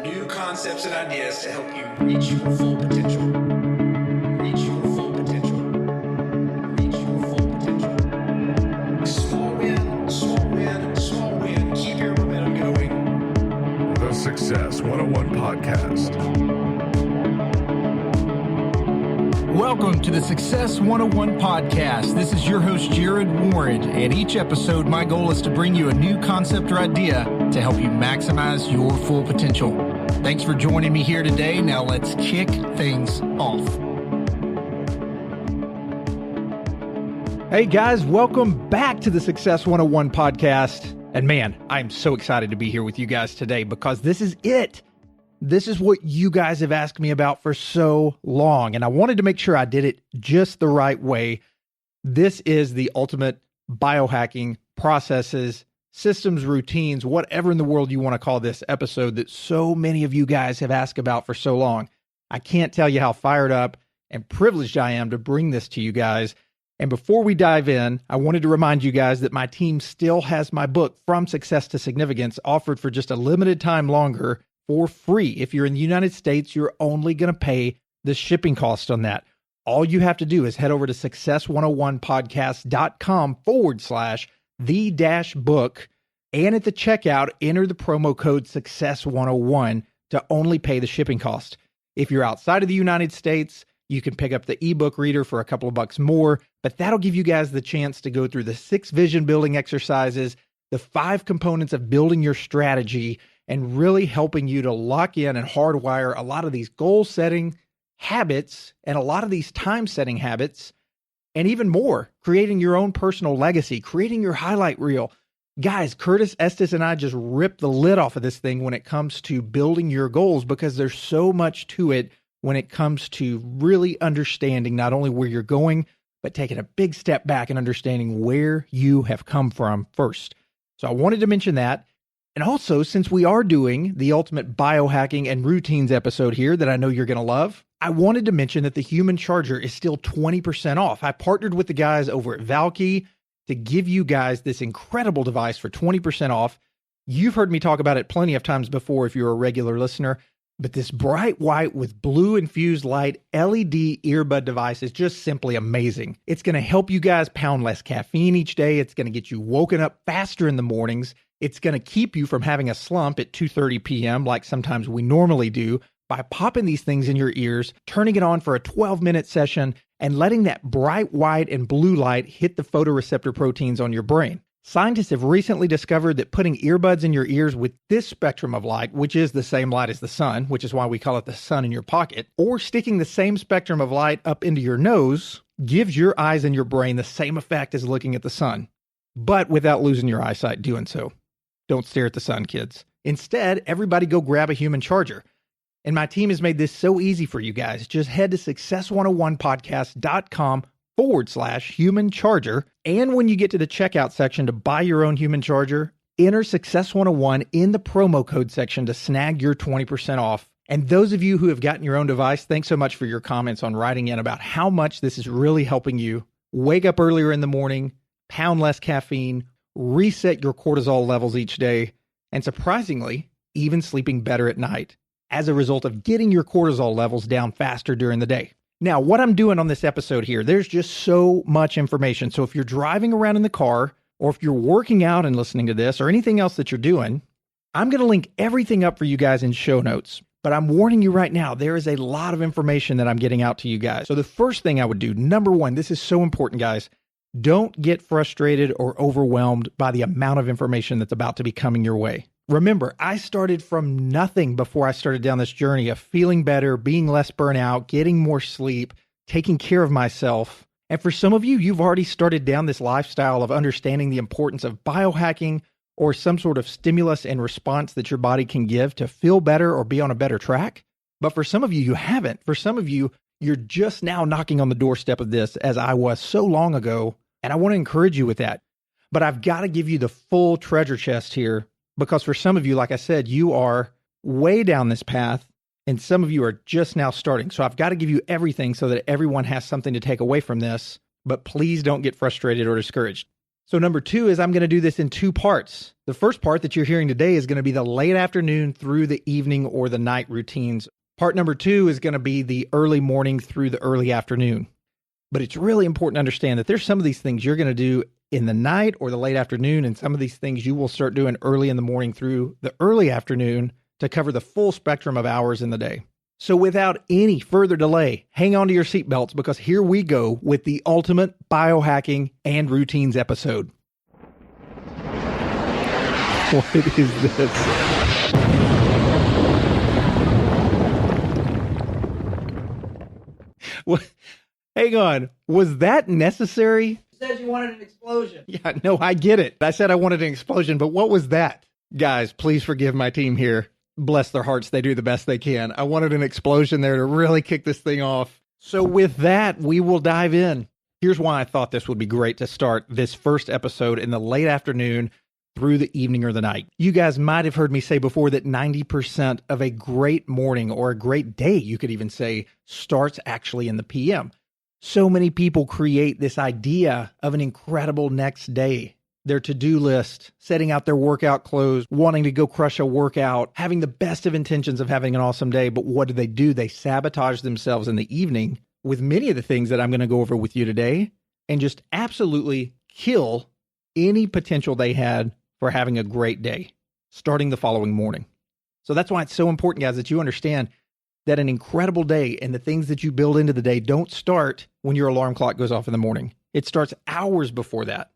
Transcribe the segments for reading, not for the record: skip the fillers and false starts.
New concepts and ideas to help you reach your full potential. Reach your full potential. Reach your full potential. Small win, small win, small win. Keep your momentum going. The Success 101 Podcast. Welcome to the Success 101 Podcast. This is your host, Jared Warren, and each episode, my goal is to bring you a new concept or idea to help you maximize your full potential. Thanks for joining me here today. Now let's kick things off. Hey guys, welcome back to the Success 101 Podcast. And man, I'm so excited to be here with you guys today because this is it. This is what you guys have asked me about for so long, and I wanted to make sure I did it just the right way. This is the ultimate biohacking processes, systems, routines, whatever in the world you want to call this episode that so many of you guys have asked about for so long. I can't tell you how fired up and privileged I am to bring this to you guys. And before we dive in, I wanted to remind you guys that my team still has my book, From Success to Significance, offered for just a limited time longer for free. If you're in the United States, you're only going to pay the shipping cost on that. All you have to do is head over to success101podcast.com/the-book, and at the checkout, enter the promo code Success101 to only pay the shipping cost. If you're outside of the United States, you can pick up the ebook reader for a couple of bucks more, but that'll give you guys the chance to go through the 6 vision building exercises, the 5 components of building your strategy, and really helping you to lock in and hardwire a lot of these goal-setting habits and a lot of these time-setting habits, and even more, creating your own personal legacy, creating your highlight reel. Guys, Curtis Estes and I just ripped the lid off of this thing when it comes to building your goals because there's so much to it when it comes to really understanding not only where you're going, but taking a big step back and understanding where you have come from first. So I wanted to mention that. And also, since we are doing the ultimate biohacking and routines episode here that I know you're going to love, I wanted to mention that the Human Charger is still 20% off. I partnered with the guys over at Bucky to give you guys this incredible device for 20% off. You've heard me talk about it plenty of times before if you're a regular listener, but this bright white with blue infused light LED earbud device is just simply amazing. It's going to help you guys pound less caffeine each day. It's going to get you woken up faster in the mornings. It's going to keep you from having a slump at 2:30 p.m. like sometimes we normally do by popping these things in your ears, turning it on for a 12-minute session, and letting that bright white and blue light hit the photoreceptor proteins on your brain. Scientists have recently discovered that putting earbuds in your ears with this spectrum of light, which is the same light as the sun, which is why we call it the sun in your pocket, or sticking the same spectrum of light up into your nose, gives your eyes and your brain the same effect as looking at the sun, but without losing your eyesight doing so. Don't stare at the sun, kids. Instead, everybody go grab a Human Charger. And my team has made this so easy for you guys. Just head to success101podcast.com/human charger. And when you get to the checkout section to buy your own Human Charger, enter Success 101 in the promo code section to snag your 20% off. And those of you who have gotten your own device, thanks so much for your comments on writing in about how much this is really helping you wake up earlier in the morning, pound less caffeine, reset your cortisol levels each day, and surprisingly, even sleeping better at night as a result of getting your cortisol levels down faster during the day. Now, what I'm doing on this episode here, there's just so much information. So if you're driving around in the car, or if you're working out and listening to this, or anything else that you're doing, I'm going to link everything up for you guys in show notes. But I'm warning you right now, there is a lot of information that I'm getting out to you guys. So the first thing I would do, number one, this is so important, guys. Don't get frustrated or overwhelmed by the amount of information that's about to be coming your way. Remember, I started from nothing before I started down this journey of feeling better, being less burnout, getting more sleep, taking care of myself. And for some of you, you've already started down this lifestyle of understanding the importance of biohacking or some sort of stimulus and response that your body can give to feel better or be on a better track. But for some of you, you haven't. For some of you, you're just now knocking on the doorstep of this as I was so long ago. And I want to encourage you with that. But I've got to give you the full treasure chest here because for some of you, like I said, you are way down this path and some of you are just now starting. So I've got to give you everything so that everyone has something to take away from this. But please don't get frustrated or discouraged. So number 2 is I'm going to do this in 2 parts. The first part that you're hearing today is going to be the late afternoon through the evening or the night routines. Part number 2 is going to be the early morning through the early afternoon. But it's really important to understand that there's some of these things you're going to do in the night or the late afternoon, and some of these things you will start doing early in the morning through the early afternoon to cover the full spectrum of hours in the day. So without any further delay, hang on to your seatbelts because here we go with the ultimate biohacking and routines episode. What is this? What? Hang on. Was that necessary? You said you wanted an explosion. Yeah, no, I get it. I said I wanted an explosion, but what was that? Guys, please forgive my team here. Bless their hearts, they do the best they can. I wanted an explosion there to really kick this thing off. So with that, we will dive in. Here's why I thought this would be great to start this first episode in the late afternoon through the evening or the night. You guys might have heard me say before that 90% of a great morning or a great day, you could even say, starts actually in the PM. So many people create this idea of an incredible next day. Their to-do list, setting out their workout clothes, wanting to go crush a workout, having the best of intentions of having an awesome day. But what do? They sabotage themselves in the evening with many of the things that I'm going to go over with you today and just absolutely kill any potential they had for having a great day starting the following morning. So that's why it's so important, guys, that you understand that an incredible day and the things that you build into the day don't start when your alarm clock goes off in the morning. It starts hours before that.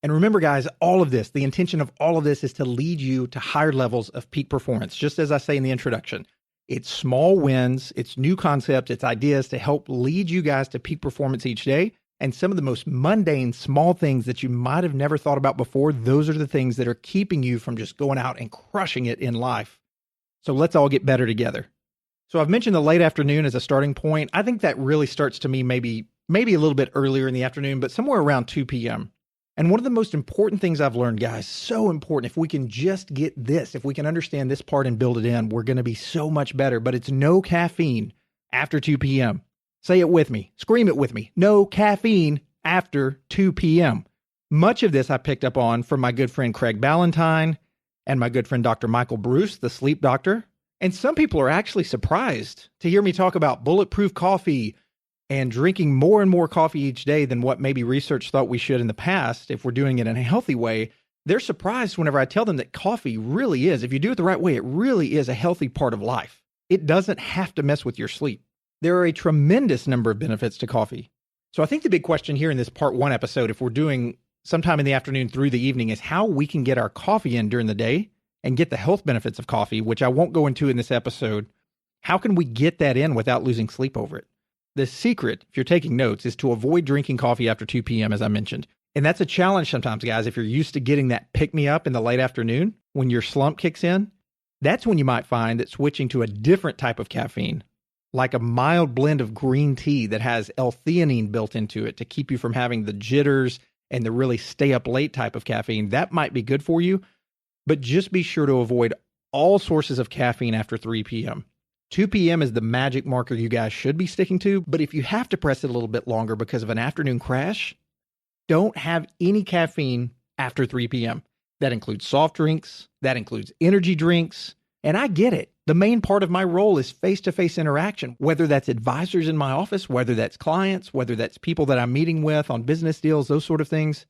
And remember, guys, all of this, the intention of all of this is to lead you to higher levels of peak performance. Just as I say in the introduction, it's small wins, it's new concepts, it's ideas to help lead you guys to peak performance each day. And some of the most mundane, small things that you might have never thought about before, those are the things that are keeping you from just going out and crushing it in life. So let's all get better together. So I've mentioned the late afternoon as a starting point. I think that really starts to me maybe a little bit earlier in the afternoon, but somewhere around 2 p.m. And one of the most important things I've learned, guys, so important, if we can just get this, if we can understand this part and build it in, we're going to be so much better. But it's no caffeine after 2 p.m. Say it with me. Scream it with me. No caffeine after 2 p.m. Much of this I picked up on from my good friend Craig Ballantyne and my good friend Dr. Michael Bruce, the sleep doctor. And some people are actually surprised to hear me talk about bulletproof coffee and drinking more and more coffee each day than what maybe research thought we should in the past if we're doing it in a healthy way. They're surprised whenever I tell them that coffee really is, if you do it the right way, it really is a healthy part of life. It doesn't have to mess with your sleep. There are a tremendous number of benefits to coffee. So I think the big question here in this part 1 episode, if we're doing sometime in the afternoon through the evening, is how we can get our coffee in during the day and get the health benefits of coffee, which I won't go into in this episode. How can we get that in without losing sleep over it? The secret, if you're taking notes, is to avoid drinking coffee after 2 p.m., as I mentioned. And that's a challenge sometimes, guys. If you're used to getting that pick-me-up in the late afternoon, when your slump kicks in, that's when you might find that switching to a different type of caffeine, like a mild blend of green tea that has L-theanine built into it to keep you from having the jitters and the really stay-up-late type of caffeine, that might be good for you. But just be sure to avoid all sources of caffeine after 3 p.m. 2 p.m. is the magic marker you guys should be sticking to, but if you have to press it a little bit longer because of an afternoon crash, don't have any caffeine after 3 p.m. That includes soft drinks, that includes energy drinks, and I get it. The main part of my role is face-to-face interaction, whether that's advisors in my office, whether that's clients, whether that's people that I'm meeting with on business deals, those sort of things.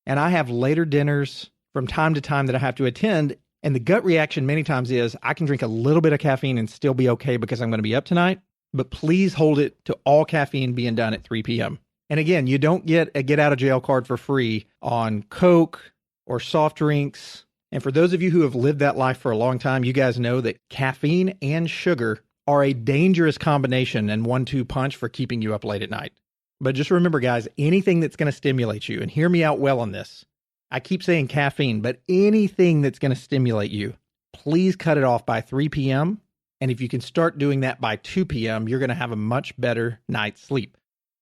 And I have later dinners from time to time that I have to attend. And the gut reaction many times is I can drink a little bit of caffeine and still be okay because I'm going to be up tonight. But please hold it to all caffeine being done at 3 p.m. And again, you don't get a get out of jail card for free on Coke or soft drinks. And for those of you who have lived that life for a long time, you guys know that caffeine and sugar are a dangerous combination and 1-2 punch for keeping you up late at night. But just remember, guys, anything that's going to stimulate you, and hear me out well on this. I keep saying caffeine, but anything that's going to stimulate you, please cut it off by 3 p.m. And if you can start doing that by 2 p.m., you're going to have a much better night's sleep.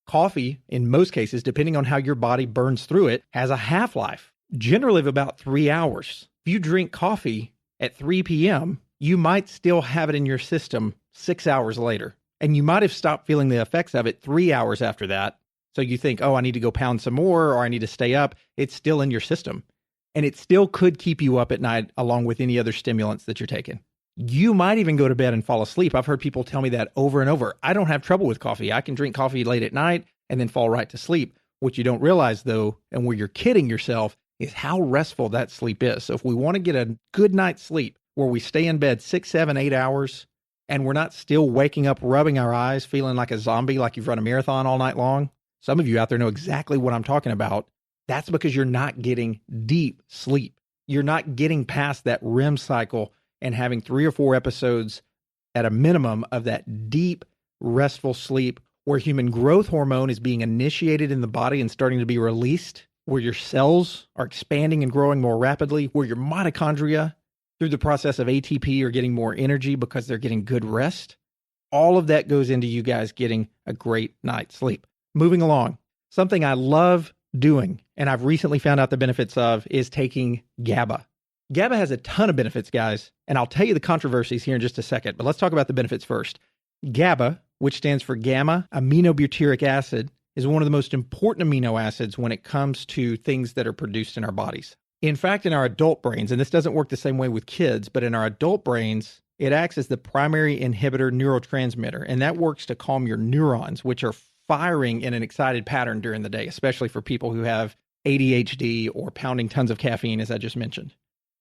Coffee, in most cases, depending on how your body burns through it, has a half-life, generally of about 3 hours. If you drink coffee at 3 p.m., you might still have it in your system 6 hours later. And you might have stopped feeling the effects of it 3 hours after that. So you think, oh, I need to go pound some more or I need to stay up. It's still in your system. And it still could keep you up at night along with any other stimulants that you're taking. You might even go to bed and fall asleep. I've heard people tell me that over and over. I don't have trouble with coffee. I can drink coffee late at night and then fall right to sleep. What you don't realize, though, and where you're kidding yourself, is how restful that sleep is. So if we want to get a good night's sleep where we stay in bed 6, 7, 8 hours, and we're not still waking up, rubbing our eyes, feeling like a zombie, like you've run a marathon all night long, some of you out there know exactly what I'm talking about. That's because you're not getting deep sleep. You're not getting past that REM cycle and having 3 or 4 episodes at a minimum of that deep, restful sleep where human growth hormone is being initiated in the body and starting to be released, where your cells are expanding and growing more rapidly, where your mitochondria, through the process of ATP, are getting more energy because they're getting good rest. All of that goes into you guys getting a great night's sleep. Moving along, something I love doing, and I've recently found out the benefits of, is taking GABA. GABA has a ton of benefits, guys, and I'll tell you the controversies here in just a second, but let's talk about the benefits first. GABA, which stands for gamma aminobutyric acid, is one of the most important amino acids when it comes to things that are produced in our bodies. In fact, in our adult brains, and this doesn't work the same way with kids, but in our adult brains, it acts as the primary inhibitor neurotransmitter, and that works to calm your neurons, which are firing in an excited pattern during the day, especially for people who have ADHD or pounding tons of caffeine, as I just mentioned.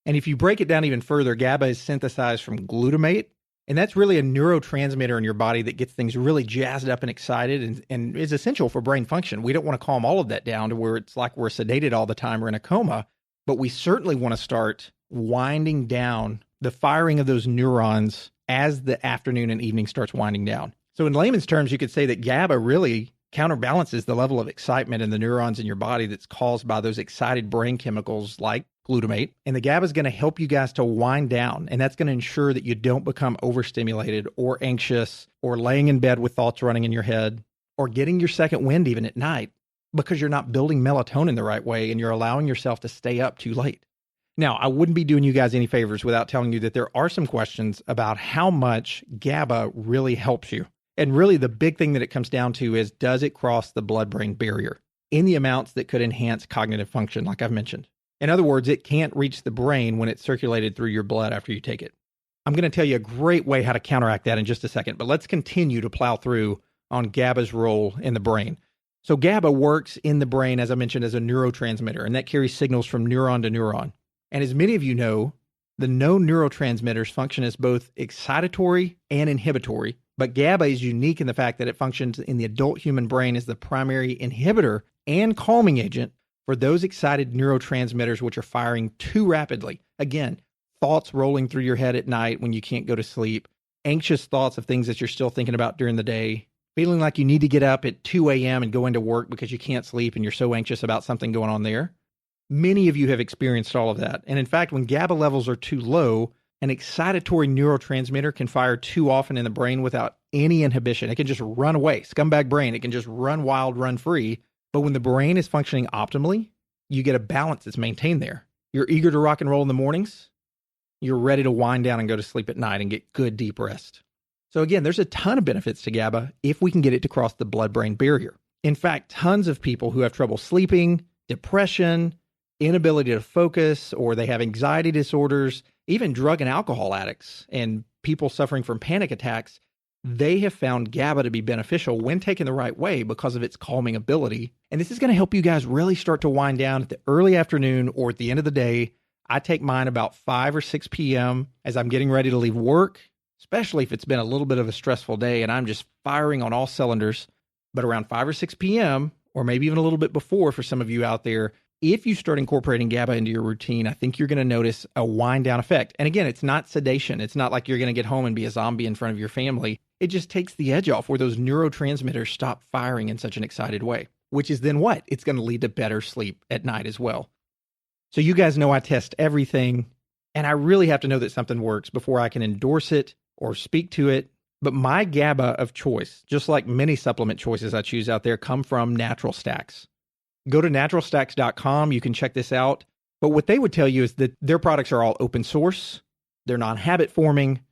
And if you break it down even further, GABA is synthesized from glutamate, and that's really a neurotransmitter in your body that gets things really jazzed up and excited and is essential for brain function. We don't want to calm all of that down to where it's like we're sedated all the time or in a coma, but we certainly want to start winding down the firing of those neurons as the afternoon and evening starts winding down. So in layman's terms, you could say that GABA really counterbalances the level of excitement in the neurons in your body that's caused by those excited brain chemicals like glutamate. And the GABA is going to help you guys to wind down. And that's going to ensure that you don't become overstimulated or anxious or laying in bed with thoughts running in your head or getting your second wind even at night because you're not building melatonin the right way and you're allowing yourself to stay up too late. Now, I wouldn't be doing you guys any favors without telling you that there are some questions about how much GABA really helps you. And really the big thing that it comes down to is, does it cross the blood-brain barrier in the amounts that could enhance cognitive function, like I've mentioned? In other words, it can't reach the brain when it's circulated through your blood after you take it. I'm going to tell you a great way how to counteract that in just a second, but let's continue to plow through on GABA's role in the brain. So GABA works in the brain, as I mentioned, as a neurotransmitter, and that carries signals from neuron to neuron. And as many of you know, the known neurotransmitters function as both excitatory and inhibitory, but GABA is unique in the fact that it functions in the adult human brain as the primary inhibitor and calming agent for those excited neurotransmitters which are firing too rapidly. Again, thoughts rolling through your head at night when you can't go to sleep, anxious thoughts of things that you're still thinking about during the day, feeling like you need to get up at 2 a.m. and go into work because you can't sleep and you're so anxious about something going on there. Many of you have experienced all of that. And in fact, when GABA levels are too low, an excitatory neurotransmitter can fire too often in the brain without any inhibition. It can just run away. Scumbag brain. It can just run wild, run free. But when the brain is functioning optimally, you get a balance that's maintained there. You're eager to rock and roll in the mornings. You're ready to wind down and go to sleep at night and get good, deep rest. So again, there's a ton of benefits to GABA if we can get it to cross the blood-brain barrier. In fact, tons of people who have trouble sleeping, depression, inability to focus, or they have anxiety disorders, even drug and alcohol addicts, and people suffering from panic attacks, they have found GABA to be beneficial when taken the right way because of its calming ability. And this is going to help you guys really start to wind down at the early afternoon or at the end of the day. I take mine about 5 or 6 p.m. as I'm getting ready to leave work, especially if it's been a little bit of a stressful day and I'm just firing on all cylinders. But around 5 or 6 p.m., or maybe even a little bit before for some of you out there, if you start incorporating GABA into your routine, I think you're going to notice a wind down effect. And again, it's not sedation. It's not like you're going to get home and be a zombie in front of your family. It just takes the edge off where those neurotransmitters stop firing in such an excited way, which is then what? It's going to lead to better sleep at night as well. So you guys know I test everything, and I really have to know that something works before I can endorse it or speak to it. But my GABA of choice, just like many supplement choices I choose out there, come from Natural Stacks. Go to naturalstacks.com. You can check this out. But what they would tell you is that their products are all open source. They're non-habit forming.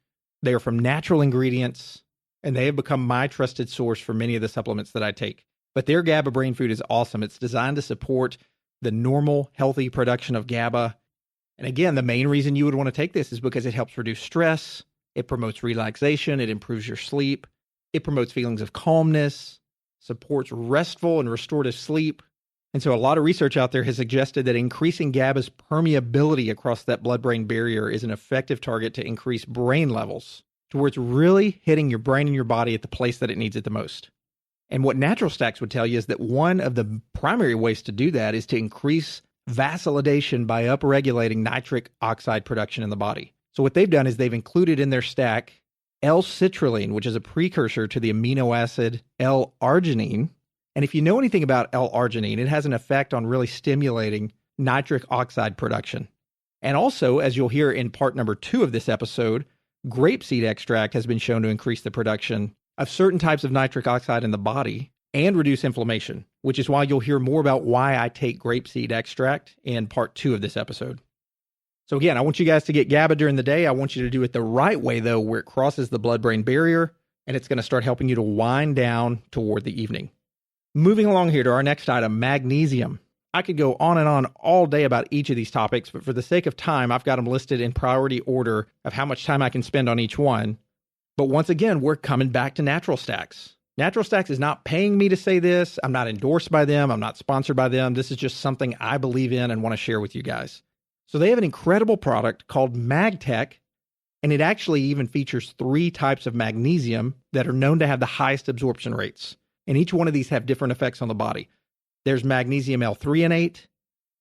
They are from natural ingredients, and they have become my trusted source for many of the supplements that I take. But their GABA brain food is awesome. It's designed to support the normal, healthy production of GABA. And again, the main reason you would want to take this is because it helps reduce stress, it promotes relaxation, it improves your sleep, it promotes feelings of calmness, supports restful and restorative sleep. And so a lot of research out there has suggested that increasing GABA's permeability across that blood-brain barrier is an effective target to increase brain levels to where it's really hitting your brain and your body at the place that it needs it the most. And what Natural Stacks would tell you is that one of the primary ways to do that is to increase vasodilation by upregulating nitric oxide production in the body. So what they've done is they've included in their stack L-citrulline, which is a precursor to the amino acid L-arginine. And if you know anything about L-arginine, it has an effect on really stimulating nitric oxide production. And also, as you'll hear in part number 2 of this episode, grapeseed extract has been shown to increase the production of certain types of nitric oxide in the body and reduce inflammation, which is why you'll hear more about why I take grapeseed extract in part 2 of this episode. So again, I want you guys to get GABA during the day. I want you to do it the right way, though, where it crosses the blood-brain barrier, and it's going to start helping you to wind down toward the evening. Moving along here to our next item, magnesium. I could go on and on all day about each of these topics, but for the sake of time, I've got them listed in priority order of how much time I can spend on each one. But once again, we're coming back to Natural Stacks. Natural Stacks is not paying me to say this. I'm not endorsed by them. I'm not sponsored by them. This is just something I believe in and want to share with you guys. So they have an incredible product called MagTech, and it actually even features 3 types of magnesium that are known to have the highest absorption rates. And each one of these have different effects on the body. There's magnesium L-threonate,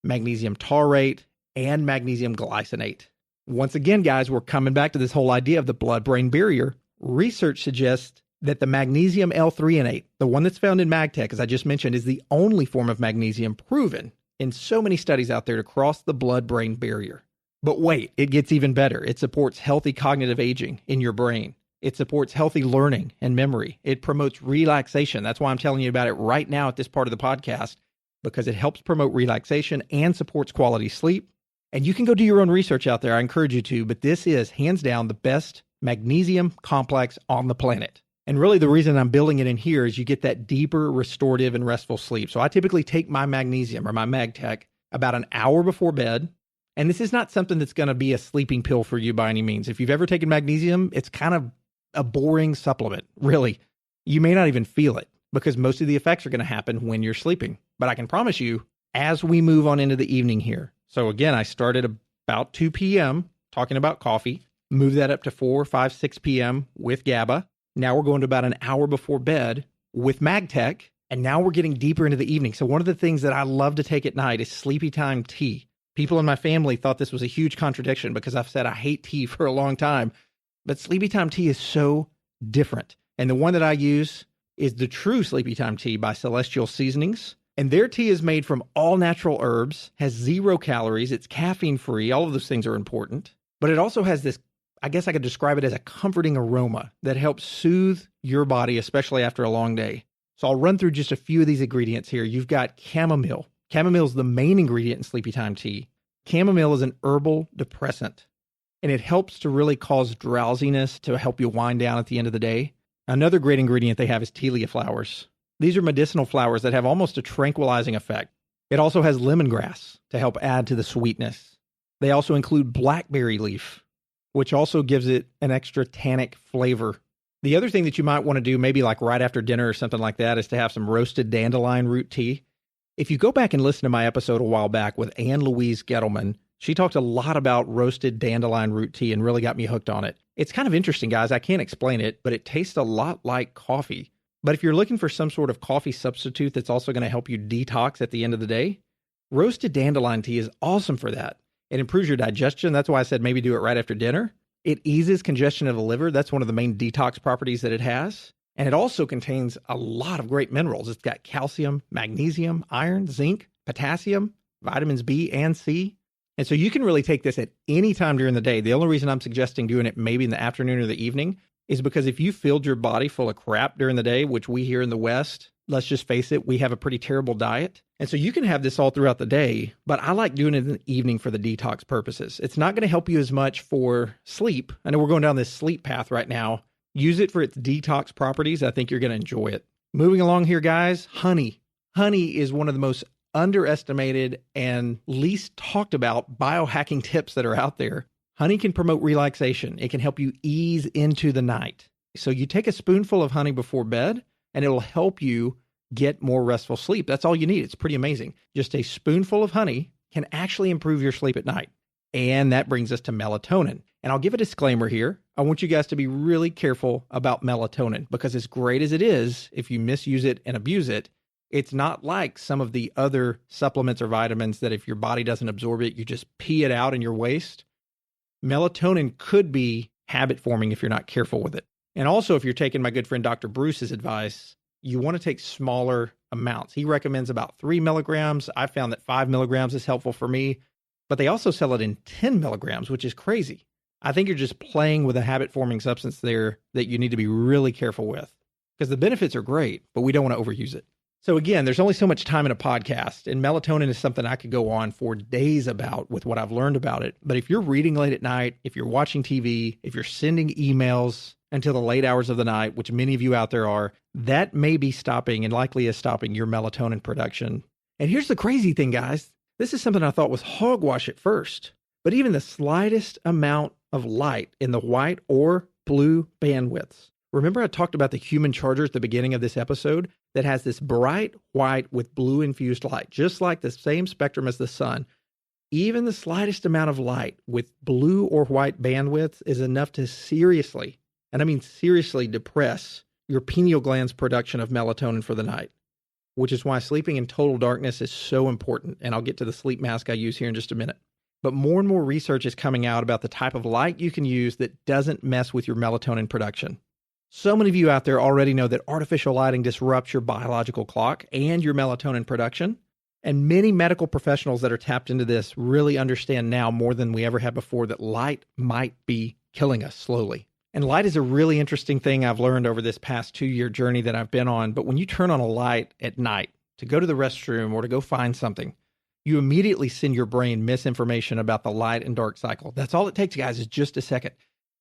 magnesium taurate, and magnesium glycinate. Once again, guys, we're coming back to this whole idea of the blood-brain barrier. Research suggests that the magnesium L-threonate, the one that's found in MagTech, as I just mentioned, is the only form of magnesium proven in so many studies out there to cross the blood-brain barrier. But wait, it gets even better. It supports healthy cognitive aging in your brain. It supports healthy learning and memory. It promotes relaxation. That's why I'm telling you about it right now at this part of the podcast, because it helps promote relaxation and supports quality sleep. And you can go do your own research out there. I encourage you to, but this is hands down the best magnesium complex on the planet. And really the reason I'm building it in here is you get that deeper, restorative, and restful sleep. So I typically take my magnesium or my MagTech about an hour before bed. And this is not something that's going to be a sleeping pill for you by any means. If you've ever taken magnesium, it's kind of a boring supplement, really. You may not even feel it because most of the effects are going to happen when you're sleeping. But I can promise you, as we move on into the evening here. So again, I started about 2 p.m. talking about coffee, moved that up to 4, 5, 6 p.m. with GABA. Now we're going to about an hour before bed with MagTech, and now we're getting deeper into the evening. So one of the things that I love to take at night is Sleepytime tea. People in my family thought this was a huge contradiction because I've said I hate tea for a long time, but Sleepytime tea is so different. And the one that I use is the true Sleepytime tea by Celestial Seasonings. And their tea is made from all natural herbs, has 0 calories, it's caffeine free. All of those things are important, but it also has this, I guess I could describe it as a comforting aroma that helps soothe your body, especially after a long day. So I'll run through just a few of these ingredients here. You've got chamomile. Chamomile is the main ingredient in Sleepytime tea. Chamomile is an herbal depressant, and it helps to really cause drowsiness to help you wind down at the end of the day. Another great ingredient they have is Tilia flowers. These are medicinal flowers that have almost a tranquilizing effect. It also has lemongrass to help add to the sweetness. They also include blackberry leaf, which also gives it an extra tannic flavor. The other thing that you might want to do, maybe like right after dinner or something like that, is to have some roasted dandelion root tea. If you go back and listen to my episode a while back with Anne Louise Gettleman, she talked a lot about roasted dandelion root tea and really got me hooked on it. It's kind of interesting, guys. I can't explain it, but it tastes a lot like coffee. But if you're looking for some sort of coffee substitute that's also going to help you detox at the end of the day, roasted dandelion tea is awesome for that. It improves your digestion. That's why I said maybe do it right after dinner. It eases congestion of the liver. That's one of the main detox properties that it has. And it also contains a lot of great minerals. It's got calcium, magnesium, iron, zinc, potassium, vitamins B and C. And so you can really take this at any time during the day. The only reason I'm suggesting doing it maybe in the afternoon or the evening is because if you filled your body full of crap during the day, which we here in the West, let's just face it, we have a pretty terrible diet. And so you can have this all throughout the day, but I like doing it in the evening for the detox purposes. It's not going to help you as much for sleep. I know we're going down this sleep path right now. Use it for its detox properties. I think you're going to enjoy it. Moving along here, guys, honey. Honey is one of the most underestimated and least talked about biohacking tips that are out there. Honey can promote relaxation. It can help you ease into the night. So you take a spoonful of honey before bed and it'll help you get more restful sleep. That's all you need. It's pretty amazing. Just a spoonful of honey can actually improve your sleep at night. And that brings us to melatonin. And I'll give a disclaimer here. I want you guys to be really careful about melatonin because as great as it is, if you misuse it and abuse it, it's not like some of the other supplements or vitamins that if your body doesn't absorb it, you just pee it out in your waste. Melatonin could be habit forming if you're not careful with it. And also, if you're taking my good friend Dr. Bruce's advice, you want to take smaller amounts. He recommends about 3 milligrams. I found that 5 milligrams is helpful for me, but they also sell it in 10 milligrams, which is crazy. I think you're just playing with a habit forming substance there that you need to be really careful with because the benefits are great, but we don't want to overuse it. So again, there's only so much time in a podcast, and melatonin is something I could go on for days about with what I've learned about it. But if you're reading late at night, if you're watching TV, if you're sending emails until the late hours of the night, which many of you out there are, that may be stopping and likely is stopping your melatonin production. And here's the crazy thing, guys. This is something I thought was hogwash at first, but even the slightest amount of light in the white or blue bandwidths. Remember I talked about the human charger at the beginning of this episode that has this bright white with blue infused light, just like the same spectrum as the sun. Even the slightest amount of light with blue or white bandwidths is enough to seriously, and I mean seriously, depress your pineal gland's production of melatonin for the night, which is why sleeping in total darkness is so important. And I'll get to the sleep mask I use here in just a minute. But more and more research is coming out about the type of light you can use that doesn't mess with your melatonin production. So many of you out there already know that artificial lighting disrupts your biological clock and your melatonin production. And many medical professionals that are tapped into this really understand now more than we ever have before that light might be killing us slowly. And light is a really interesting thing I've learned over this past 2-year journey that I've been on. But when you turn on a light at night to go to the restroom or to go find something, you immediately send your brain misinformation about the light and dark cycle. That's all it takes, guys, is just a second.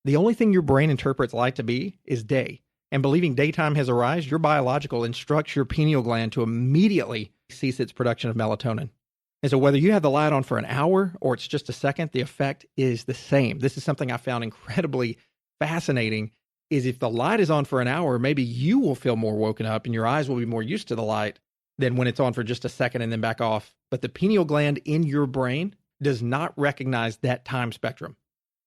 The only thing your brain interprets light to be is day. And believing daytime has arisen, your biological instructs your pineal gland to immediately cease its production of melatonin. And so whether you have the light on for an hour or it's just a second, the effect is the same. This is something I found incredibly fascinating, is if the light is on for an hour, maybe you will feel more woken up and your eyes will be more used to the light than when it's on for just a second and then back off. But the pineal gland in your brain does not recognize that time spectrum.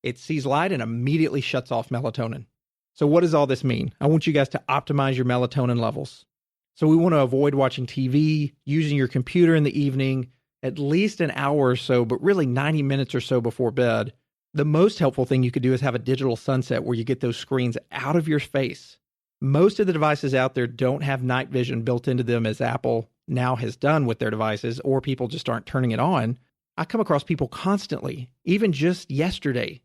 It sees light and immediately shuts off melatonin. So what does all this mean? I want you guys to optimize your melatonin levels. So we want to avoid watching TV, using your computer in the evening, at least an hour or so, but really 90 minutes or so before bed. The most helpful thing you could do is have a digital sunset where you get those screens out of your face. Most of the devices out there don't have night vision built into them as Apple now has done with their devices, or people just aren't turning it on. I come across people constantly, even just yesterday.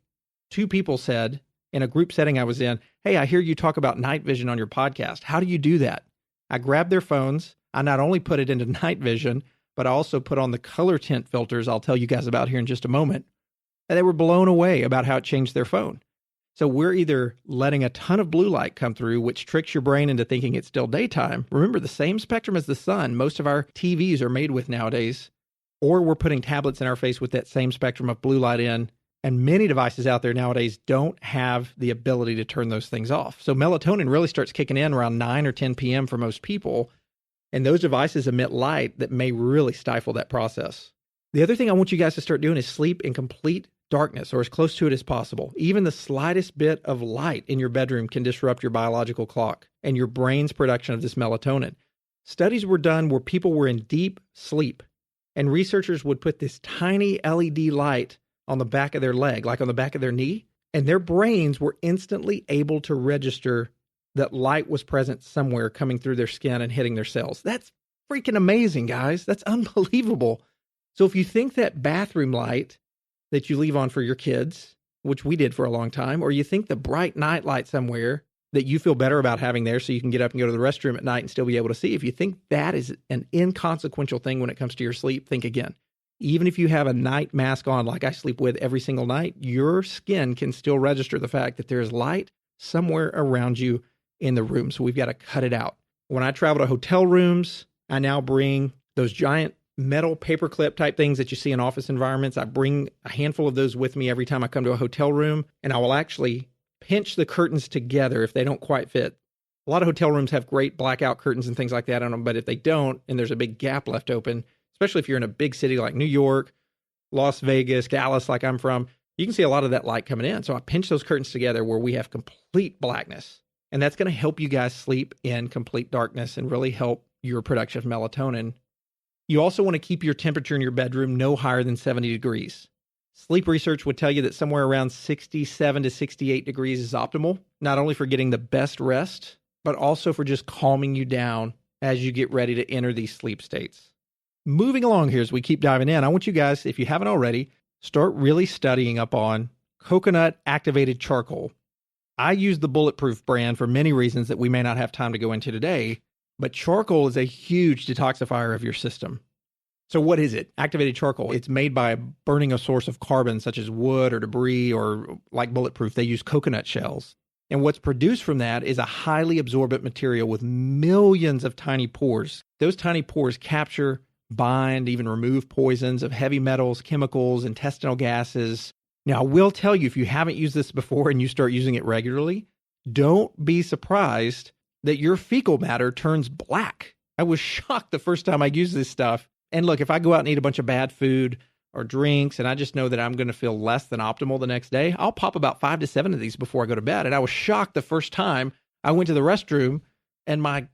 2 people said in a group setting I was in, "Hey, I hear you talk about night vision on your podcast. How do you do that?" I grabbed their phones. I not only put it into night vision, but I also put on the color tint filters I'll tell you guys about here in just a moment. And they were blown away about how it changed their phone. So we're either letting a ton of blue light come through, which tricks your brain into thinking it's still daytime. Remember, the same spectrum as the sun, most of our TVs are made with nowadays. Or we're putting tablets in our face with that same spectrum of blue light in. And many devices out there nowadays don't have the ability to turn those things off. So melatonin really starts kicking in around 9 or 10 p.m. for most people. And those devices emit light that may really stifle that process. The other thing I want you guys to start doing is sleep in complete darkness or as close to it as possible. Even the slightest bit of light in your bedroom can disrupt your biological clock and your brain's production of this melatonin. Studies were done where people were in deep sleep and researchers would put this tiny LED light on the back of their leg, like on the back of their knee, and their brains were instantly able to register that light was present somewhere coming through their skin and hitting their cells. That's freaking amazing, guys. That's unbelievable. So if you think that bathroom light that you leave on for your kids, which we did for a long time, or you think the bright night light somewhere that you feel better about having there so you can get up and go to the restroom at night and still be able to see, if you think that is an inconsequential thing when it comes to your sleep, think again. Even if you have a night mask on like I sleep with every single night, your skin can still register the fact that there is light somewhere around you in the room. So we've got to cut it out. When I travel to hotel rooms, I now bring those giant metal paperclip type things that you see in office environments. I bring a handful of those with me every time I come to a hotel room, and I will actually pinch the curtains together if they don't quite fit. A lot of hotel rooms have great blackout curtains and things like that on them, but if they don't, and there's a big gap left open, especially if you're in a big city like New York, Las Vegas, Dallas, like I'm from, you can see a lot of that light coming in. So I pinch those curtains together where we have complete blackness. And that's going to help you guys sleep in complete darkness and really help your production of melatonin. You also want to keep your temperature in your bedroom no higher than 70 degrees. Sleep research would tell you that somewhere around 67 to 68 degrees is optimal, not only for getting the best rest, but also for just calming you down as you get ready to enter these sleep states. Moving along here as we keep diving in, I want you guys, if you haven't already, start really studying up on coconut activated charcoal. I use the Bulletproof brand for many reasons that we may not have time to go into today, but charcoal is a huge detoxifier of your system. So what is it? Activated charcoal. It's made by burning a source of carbon such as wood or debris, or like Bulletproof, they use coconut shells. And what's produced from that is a highly absorbent material with millions of tiny pores. Those tiny pores capture, bind, even remove poisons of heavy metals, chemicals, intestinal gases. Now, I will tell you, if you haven't used this before and you start using it regularly, don't be surprised that your fecal matter turns black. I was shocked the first time I used this stuff. And look, if I go out and eat a bunch of bad food or drinks, and I just know that I'm going to feel less than optimal the next day, I'll pop about 5 to 7 of these before I go to bed. And I was shocked the first time I went to the restroom and my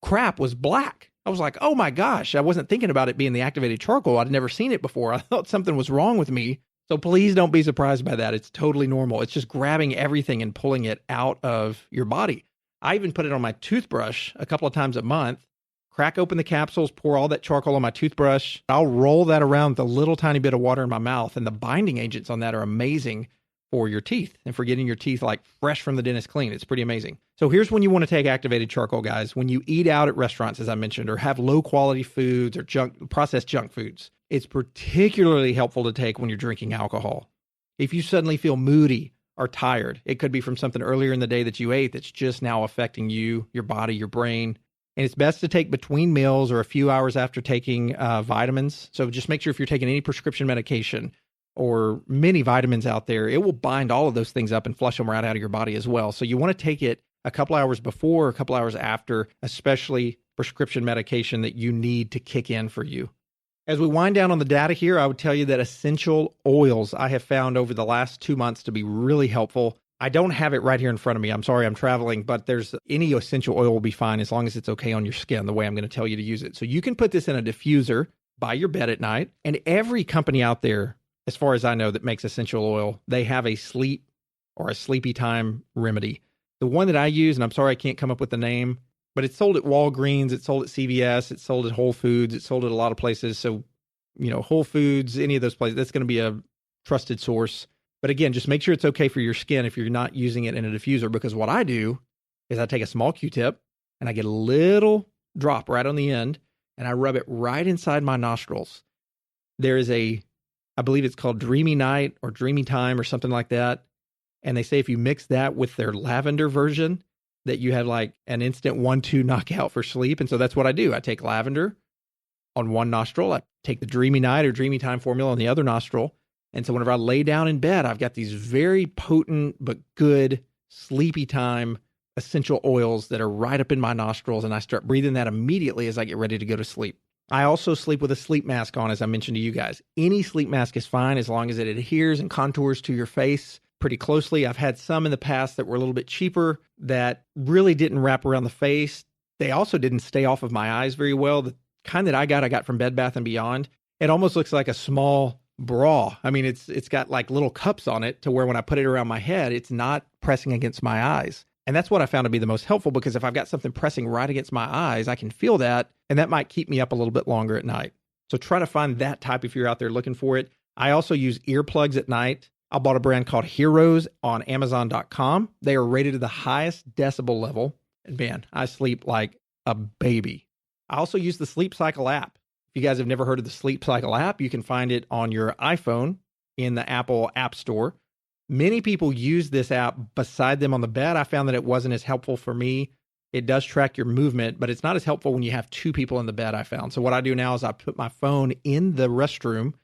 crap was black. I was like, oh my gosh, I wasn't thinking about it being the activated charcoal. I'd never seen it before. I thought something was wrong with me. So please don't be surprised by that. It's totally normal. It's just grabbing everything and pulling it out of your body. I even put it on my toothbrush a couple of times a month, crack open the capsules, pour all that charcoal on my toothbrush. I'll roll that around with a little tiny bit of water in my mouth. And the binding agents on that are amazing for your teeth and for getting your teeth like fresh from the dentist clean. It's pretty amazing. So here's when you want to take activated charcoal, guys. When you eat out at restaurants, as I mentioned, or have low quality foods or processed junk foods, it's particularly helpful to take when you're drinking alcohol. If you suddenly feel moody or tired, it could be from something earlier in the day that you ate that's just now affecting you, your body, your brain. And it's best to take between meals or a few hours after taking vitamins. So just make sure if you're taking any prescription medication or many vitamins out there, it will bind all of those things up and flush them right out of your body as well. So you want to take it a couple hours before, a couple hours after, especially prescription medication that you need to kick in for you. As we wind down on the data here, I would tell you that essential oils I have found over the last 2 months to be really helpful. I don't have it right here in front of me. I'm sorry, I'm traveling, but any essential oil will be fine as long as it's okay on your skin, the way I'm going to tell you to use it. So you can put this in a diffuser by your bed at night. And every company out there, as far as I know, that makes essential oil, they have a sleep or a Sleepytime remedy. The one that I use, and I'm sorry I can't come up with the name, but it's sold at Walgreens, it's sold at CVS, it's sold at Whole Foods, it's sold at a lot of places. So, Whole Foods, any of those places, that's going to be a trusted source. But again, just make sure it's okay for your skin if you're not using it in a diffuser, because what I do is I take a small Q-tip and I get a little drop right on the end and I rub it right inside my nostrils. There is I believe it's called Dreamy Night or Dreamy Time or something like that. And they say if you mix that with their lavender version, that you have like an instant 1-2 knockout for sleep. And so that's what I do. I take lavender on one nostril. I take the Dreamy Night or Dreamy Time formula on the other nostril. And so whenever I lay down in bed, I've got these very potent but good Sleepytime essential oils that are right up in my nostrils. And I start breathing that immediately as I get ready to go to sleep. I also sleep with a sleep mask on, as I mentioned to you guys. Any sleep mask is fine as long as it adheres and contours to your face pretty closely. I've had some in the past that were a little bit cheaper that really didn't wrap around the face. They also didn't stay off of my eyes very well. The kind that I got from Bed Bath & Beyond. It almost looks like a small bra. I mean, it's got like little cups on it to where when I put it around my head, it's not pressing against my eyes. And that's what I found to be the most helpful, because if I've got something pressing right against my eyes, I can feel that, and that might keep me up a little bit longer at night. So try to find that type if you're out there looking for it. I also use earplugs at night. I bought a brand called HEAROS on Amazon.com. They are rated to the highest decibel level. And man, I sleep like a baby. I also use the Sleep Cycle app. If you guys have never heard of the Sleep Cycle app, you can find it on your iPhone in the Apple App Store. Many people use this app beside them on the bed. I found that it wasn't as helpful for me. It does track your movement, but it's not as helpful when you have two people in the bed, I found. So what I do now is I put my phone in the restroom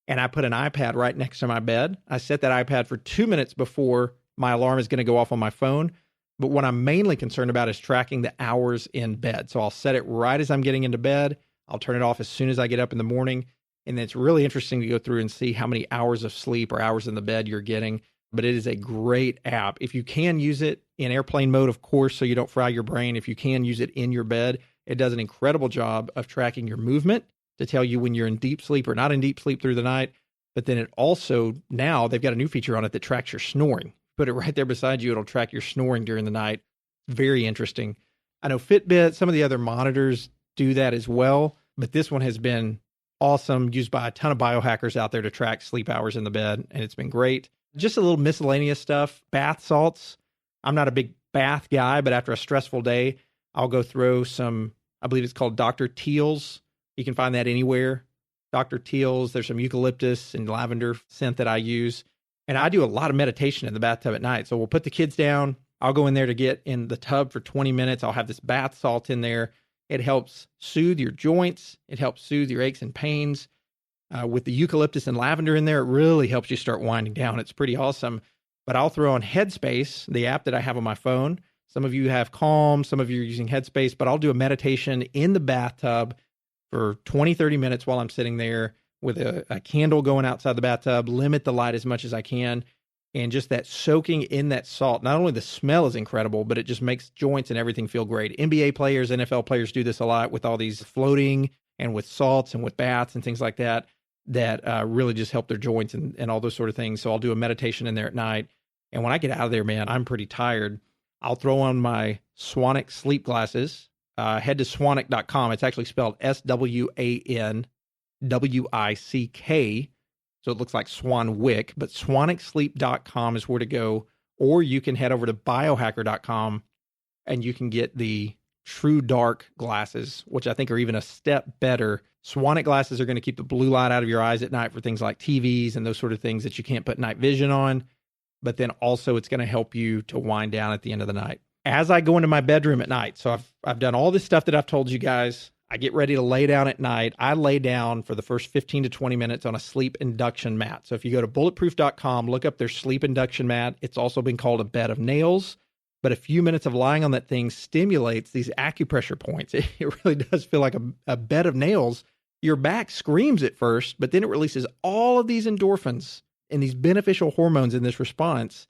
and I put an iPad right next to my bed. I set that iPad for 2 minutes before my alarm is going to go off on my phone. But what I'm mainly concerned about is tracking the hours in bed. So I'll set it right as I'm getting into bed. I'll turn it off as soon as I get up in the morning. And it's really interesting to go through and see how many hours of sleep or hours in the bed you're getting. But it is a great app. If you can use it in airplane mode, of course, so you don't fry your brain. If you can use it in your bed, it does an incredible job of tracking your movement to tell you when you're in deep sleep or not in deep sleep through the night. But then it also, now they've got a new feature on it that tracks your snoring. Put it right there beside you. It'll track your snoring during the night. Very interesting. I know Fitbit, some of the other monitors do that as well, but this one has been awesome, used by a ton of biohackers out there to track sleep hours in the bed, and it's been great. Just a little miscellaneous stuff. Bath salts. I'm not a big bath guy, but after a stressful day, I'll go throw some, I believe it's called Dr. Teal's. You can find that anywhere. Dr. Teal's. There's some eucalyptus and lavender scent that I use. And I do a lot of meditation in the bathtub at night. So we'll put the kids down. I'll go in there to get in the tub for 20 minutes. I'll have this bath salt in there. It helps soothe your joints. It helps soothe your aches and pains. With the eucalyptus and lavender in there, it really helps you start winding down. It's pretty awesome. But I'll throw on Headspace, the app that I have on my phone. Some of you have Calm, some of you are using Headspace, but I'll do a meditation in the bathtub for 20, 30 minutes while I'm sitting there with a candle going outside the bathtub, limit the light as much as I can. And just that soaking in that salt, not only the smell is incredible, but it just makes joints and everything feel great. NBA players, NFL players do this a lot with all these floating and with salts and with baths and things like that, that really just help their joints and all those sort of things. So I'll do a meditation in there at night. And when I get out of there, man, I'm pretty tired. I'll throw on my Swanick sleep glasses. Head to swanick.com. It's actually spelled SWANWICK. So it looks like Swanwick, but swanicksleep.com is where to go. Or you can head over to biohacker.com and you can get the True Dark glasses, which I think are even a step better. Swanick glasses are going to keep the blue light out of your eyes at night for things like TVs and those sort of things that you can't put night vision on. But then also it's going to help you to wind down at the end of the night. As I go into my bedroom at night, so I've done all this stuff that I've told you guys. I get ready to lay down at night. I lay down for the first 15 to 20 minutes on a sleep induction mat. So if you go to bulletproof.com, look up their sleep induction mat. It's also been called a bed of nails. But a few minutes of lying on that thing stimulates these acupressure points. It really does feel like a bed of nails. Your back screams at first, but then it releases all of these endorphins and these beneficial hormones in this response.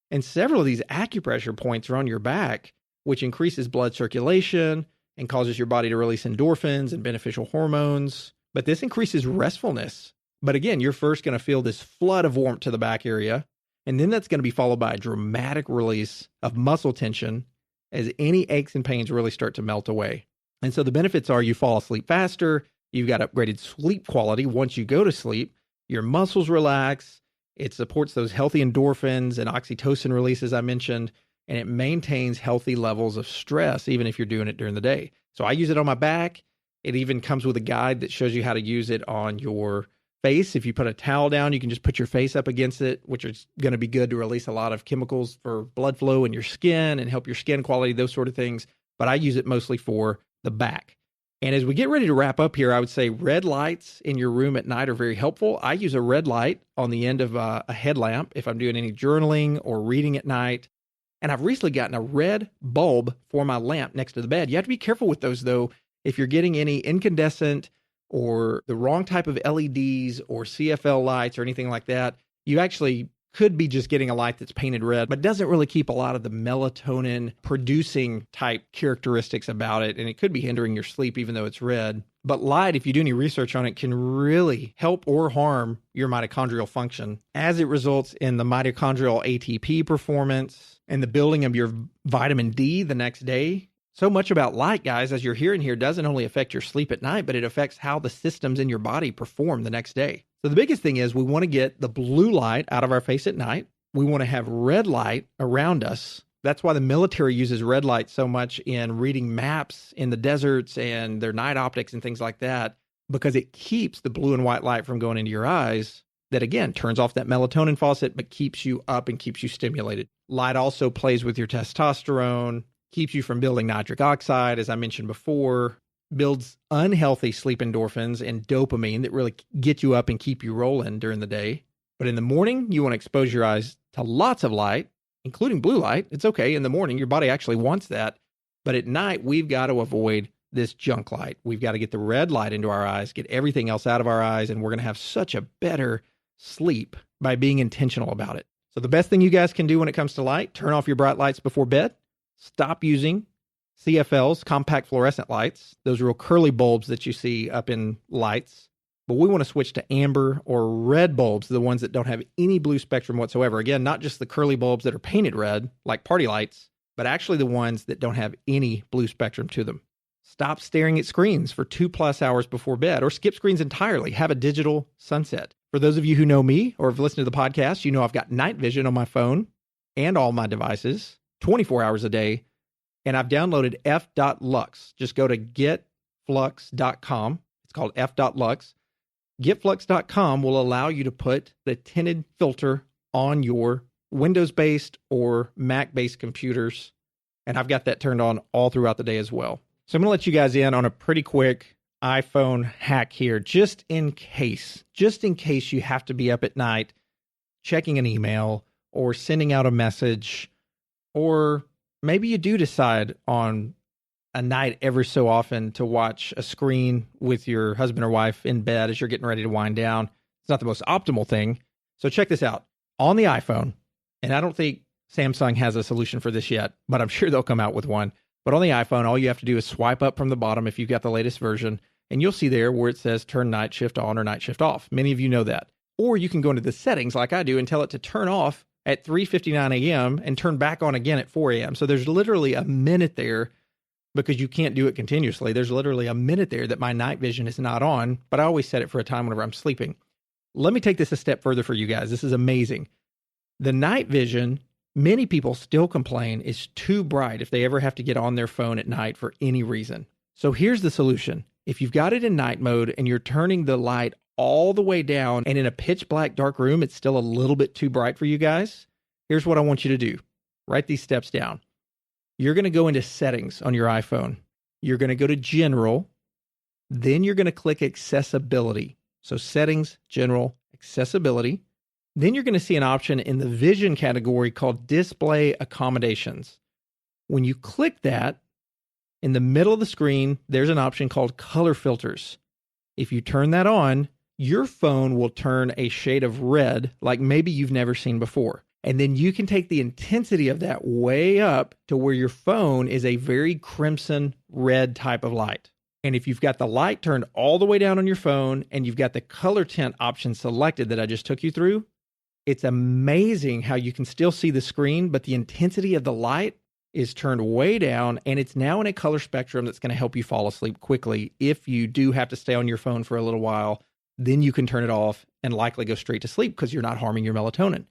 And several of these acupressure points are on your back, which increases blood circulation and causes your body to release endorphins and beneficial hormones. But this increases restfulness. But again, you're first going to feel this flood of warmth to the back area. And then that's going to be followed by a dramatic release of muscle tension as any aches and pains really start to melt away. And so the benefits are you fall asleep faster. You've got upgraded sleep quality once you go to sleep. Your muscles relax. It supports those healthy endorphins and oxytocin releases I mentioned. And it maintains healthy levels of stress, even if you're doing it during the day. So I use it on my back. It even comes with a guide that shows you how to use it on your face. If you put a towel down, you can just put your face up against it, which is going to be good to release a lot of chemicals for blood flow in your skin and help your skin quality, those sort of things. But I use it mostly for the back. And as we get ready to wrap up here, I would say red lights in your room at night are very helpful. I use a red light on the end of a headlamp if I'm doing any journaling or reading at night. And I've recently gotten a red bulb for my lamp next to the bed. You have to be careful with those, though. If you're getting any incandescent or the wrong type of LEDs or CFL lights or anything like that, you actually could be just getting a light that's painted red, but doesn't really keep a lot of the melatonin producing type characteristics about it. And it could be hindering your sleep, even though it's red. But light, if you do any research on it, can really help or harm your mitochondrial function as it results in the mitochondrial ATP performance and the building of your vitamin D the next day. So much about light, guys, as you're hearing here, doesn't only affect your sleep at night, but it affects how the systems in your body perform the next day. So the biggest thing is we want to get the blue light out of our face at night. We want to have red light around us. That's why the military uses red light so much in reading maps in the deserts and their night optics and things like that, because it keeps the blue and white light from going into your eyes. That, again, turns off that melatonin faucet, but keeps you up and keeps you stimulated. Light also plays with your testosterone. keeps you from building nitric oxide, as I mentioned before, builds unhealthy sleep endorphins and dopamine that really get you up and keep you rolling during the day. But in the morning, you want to expose your eyes to lots of light, including blue light. It's okay in the morning. Your body actually wants that. But at night, we've got to avoid this junk light. We've got to get the red light into our eyes, get everything else out of our eyes, and we're going to have such a better sleep by being intentional about it. So the best thing you guys can do when it comes to light, turn off your bright lights before bed. Stop using CFLs, compact fluorescent lights, those real curly bulbs that you see up in lights. But we want to switch to amber or red bulbs, the ones that don't have any blue spectrum whatsoever. Again, not just the curly bulbs that are painted red, like party lights, but actually the ones that don't have any blue spectrum to them. Stop staring at screens for 2+ hours before bed, or skip screens entirely. Have a digital sunset. For those of you who know me or have listened to the podcast, you know I've got night vision on my phone and all my devices 24 hours a day, and I've downloaded f.lux. Just go to getflux.com. It's called f.lux. Getflux.com will allow you to put the tinted filter on your Windows-based or Mac-based computers, and I've got that turned on all throughout the day as well. So I'm going to let you guys in on a pretty quick iPhone hack here, just in case you have to be up at night checking an email or sending out a message, or maybe you do decide on a night every so often to watch a screen with your husband or wife in bed as you're getting ready to wind down. It's not the most optimal thing. So check this out. On the iPhone, and I don't think Samsung has a solution for this yet, but I'm sure they'll come out with one. But on the iPhone, all you have to do is swipe up from the bottom if you've got the latest version, and you'll see there where it says turn night shift on or night shift off. Many of you know that. Or you can go into the settings like I do and tell it to turn off at 3:59 a.m. and turn back on again at 4 a.m. So there's literally a minute there, because you can't do it continuously. There's literally a minute there that my night vision is not on, but I always set it for a time whenever I'm sleeping. Let me take this a step further for you guys. This is amazing. The night vision, many people still complain, is too bright if they ever have to get on their phone at night for any reason. So here's the solution. If you've got it in night mode and you're turning the light all the way down, and in a pitch black dark room, it's still a little bit too bright for you guys, here's what I want you to do. Write these steps down. You're going to go into settings on your iPhone. You're going to go to general. Then you're going to click accessibility. So settings, general, accessibility. Then you're going to see an option in the vision category called display accommodations. When you click that, in the middle of the screen, there's an option called color filters. If you turn that on, your phone will turn a shade of red like maybe you've never seen before. And then you can take the intensity of that way up to where your phone is a very crimson red type of light. And if you've got the light turned all the way down on your phone and you've got the color tint option selected that I just took you through, it's amazing how you can still see the screen, but the intensity of the light is turned way down, and it's now in a color spectrum that's going to help you fall asleep quickly. If you do have to stay on your phone for a little while, then you can turn it off and likely go straight to sleep because you're not harming your melatonin.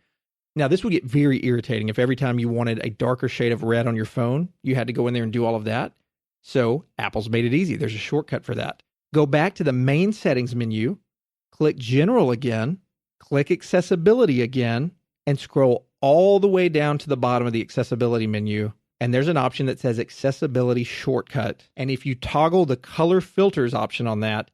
Now, this would get very irritating if every time you wanted a darker shade of red on your phone, you had to go in there and do all of that. So Apple's made it easy. There's a shortcut for that. Go back to the main settings menu, click General again, click Accessibility again, and scroll all the way down to the bottom of the Accessibility menu. And there's an option that says Accessibility Shortcut. And if you toggle the color filters option on that,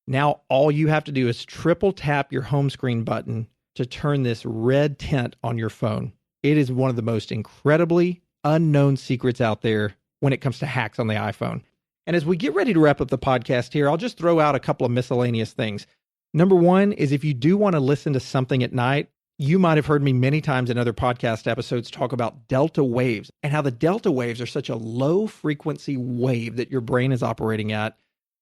now all you have to do is triple tap your home screen button to turn this red tint on your phone. It is one of the most incredibly unknown secrets out there when it comes to hacks on the iPhone. And as we get ready to wrap up the podcast here, I'll just throw out a couple of miscellaneous things. Number one is, if you do want to listen to something at night, you might have heard me many times in other podcast episodes talk about delta waves and how the delta waves are such a low frequency wave that your brain is operating at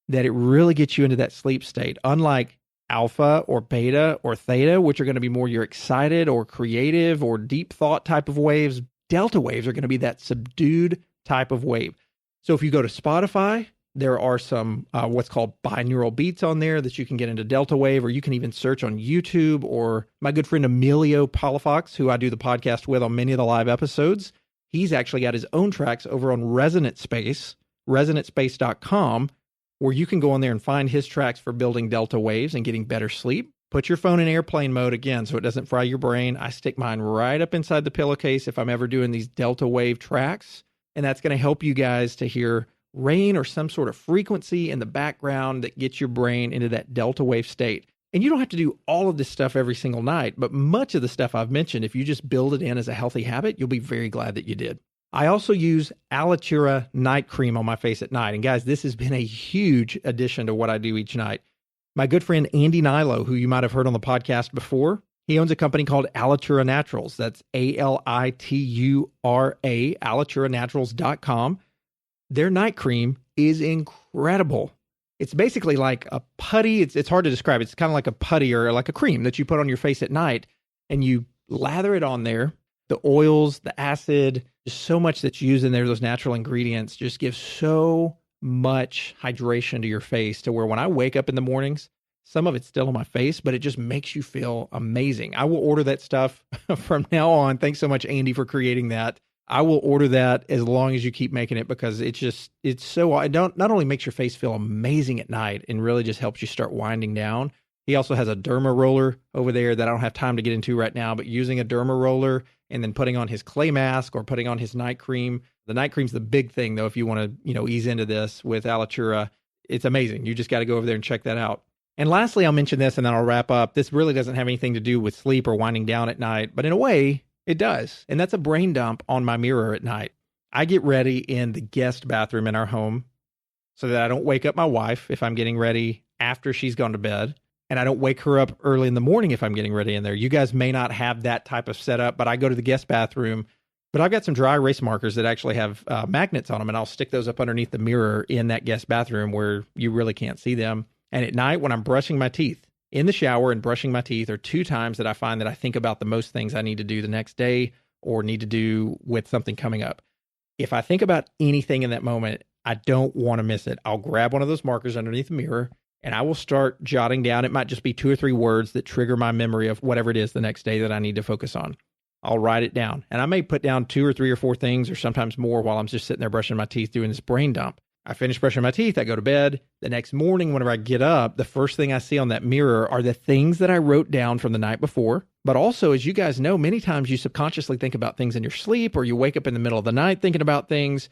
that it really gets you into that sleep state. Unlike alpha or beta or theta, which are going to be more your excited or creative or deep thought type of waves, delta waves are going to be that subdued type of wave. So if you go to Spotify, there are some what's called binaural beats on there that you can get into delta wave, or you can even search on YouTube, or my good friend Emilio Palafox, who I do the podcast with on many of the live episodes. He's actually got his own tracks over on Resonant Space, resonantspace.com, where you can go on there and find his tracks for building delta waves and getting better sleep. Put your phone in airplane mode again so it doesn't fry your brain. I stick mine right up inside the pillowcase if I'm ever doing these delta wave tracks. And that's going to help you guys to hear rain or some sort of frequency in the background that gets your brain into that delta wave state. And you don't have to do all of this stuff every single night, but much of the stuff I've mentioned, if you just build it in as a healthy habit, you'll be very glad that you did. I also use Alitura night cream on my face at night. And guys, this has been a huge addition to what I do each night. My good friend Andy Nilo, who you might have heard on the podcast before, he owns a company called Alitura Naturals. That's Alitura, alituraNaturals.com. Their night cream is incredible. It's basically like a putty. It's hard to describe. It's kind of like a putty or like a cream that you put on your face at night, and you lather it on there. The oils, the acid, just so much that's used in there, those natural ingredients just give so much hydration to your face to where when I wake up in the mornings, some of it's still on my face, but it just makes you feel amazing. I will order that stuff from now on. Thanks so much, Andy, for creating that. I will order that as long as you keep making it, because it not only makes your face feel amazing at night and really just helps you start winding down. He also has a derma roller over there that I don't have time to get into right now, but using a derma roller and then putting on his clay mask or putting on his night cream. The night cream's the big thing though. If you want to, ease into this with Alitura, it's amazing. You just got to go over there and check that out. And lastly, I'll mention this and then I'll wrap up. This really doesn't have anything to do with sleep or winding down at night, but in a way it does. And that's a brain dump on my mirror at night. I get ready in the guest bathroom in our home so that I don't wake up my wife if I'm getting ready after she's gone to bed. And I don't wake her up early in the morning if I'm getting ready in there. You guys may not have that type of setup, but I go to the guest bathroom. But I've got some dry erase markers that actually have magnets on them, and I'll stick those up underneath the mirror in that guest bathroom where you really can't see them. And at night when I'm brushing my teeth, in the shower and brushing my teeth are two times that I find that I think about the most things I need to do the next day or need to do with something coming up. If I think about anything in that moment, I don't want to miss it. I'll grab one of those markers underneath the mirror and I will start jotting down. It might just be 2 or 3 words that trigger my memory of whatever it is the next day that I need to focus on. I'll write it down. And I may put down 2 or 3 or 4 things or sometimes more while I'm just sitting there brushing my teeth doing this brain dump. I finish brushing my teeth. I go to bed. The next morning, whenever I get up, the first thing I see on that mirror are the things that I wrote down from the night before. But also, as you guys know, many times you subconsciously think about things in your sleep or you wake up in the middle of the night thinking about things.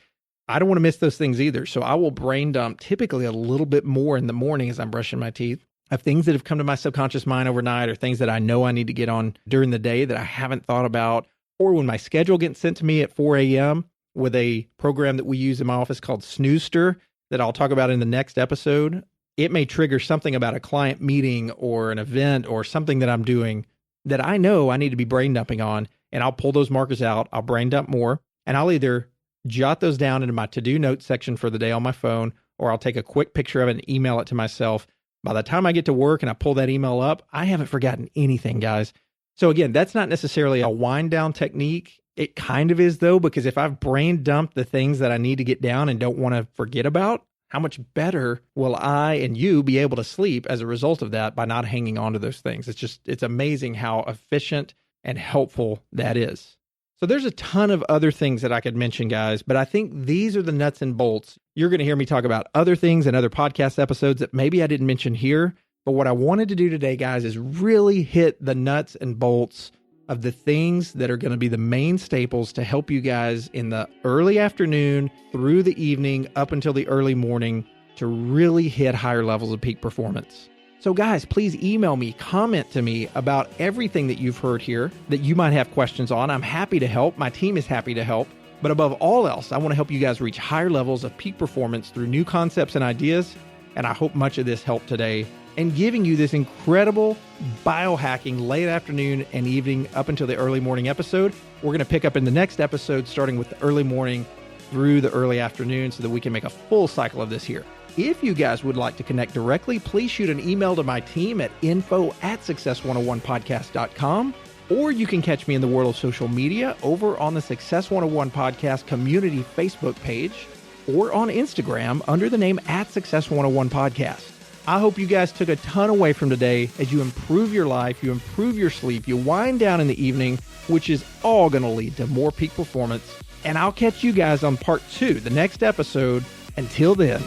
I don't want to miss those things either. So I will brain dump typically a little bit more in the morning as I'm brushing my teeth of things that have come to my subconscious mind overnight or things that I know I need to get on during the day that I haven't thought about. Or when my schedule gets sent to me at 4 a.m., with a program that we use in my office called Snoozester that I'll talk about in the next episode. It may trigger something about a client meeting or an event or something that I'm doing that I know I need to be brain dumping on, and I'll pull those markers out. I'll brain dump more, and I'll either jot those down into my to-do notes section for the day on my phone, or I'll take a quick picture of it and email it to myself. By the time I get to work and I pull that email up, I haven't forgotten anything, guys. So again, that's not necessarily a wind down technique. It kind of is though, because if I've brain dumped the things that I need to get down and don't want to forget about, how much better will I and you be able to sleep as a result of that by not hanging on to those things? It's amazing how efficient and helpful that is. So there's a ton of other things that I could mention, guys, but I think these are the nuts and bolts. You're going to hear me talk about other things and other podcast episodes that maybe I didn't mention here. But what I wanted to do today, guys, is really hit the nuts and bolts of the things that are going to be the main staples to help you guys in the early afternoon through the evening up until the early morning to really hit higher levels of peak performance. So guys, please email me, comment to me about everything that you've heard here that you might have questions on. I'm happy to help. My team is happy to help. But above all else, I want to help you guys reach higher levels of peak performance through new concepts and ideas. And I hope much of this helped today and giving you this incredible biohacking late afternoon and evening up until the early morning episode. We're going to pick up in the next episode, starting with the early morning through the early afternoon so that we can make a full cycle of this here. If you guys would like to connect directly, please shoot an email to my team at info@success101podcast.com, or you can catch me in the world of social media over on the Success 101 Podcast community Facebook page or on Instagram under the name @Success101Podcast. I hope you guys took a ton away from today as you improve your life, you improve your sleep, you wind down in the evening, which is all going to lead to more peak performance. And I'll catch you guys on part 2, the next episode. Until then,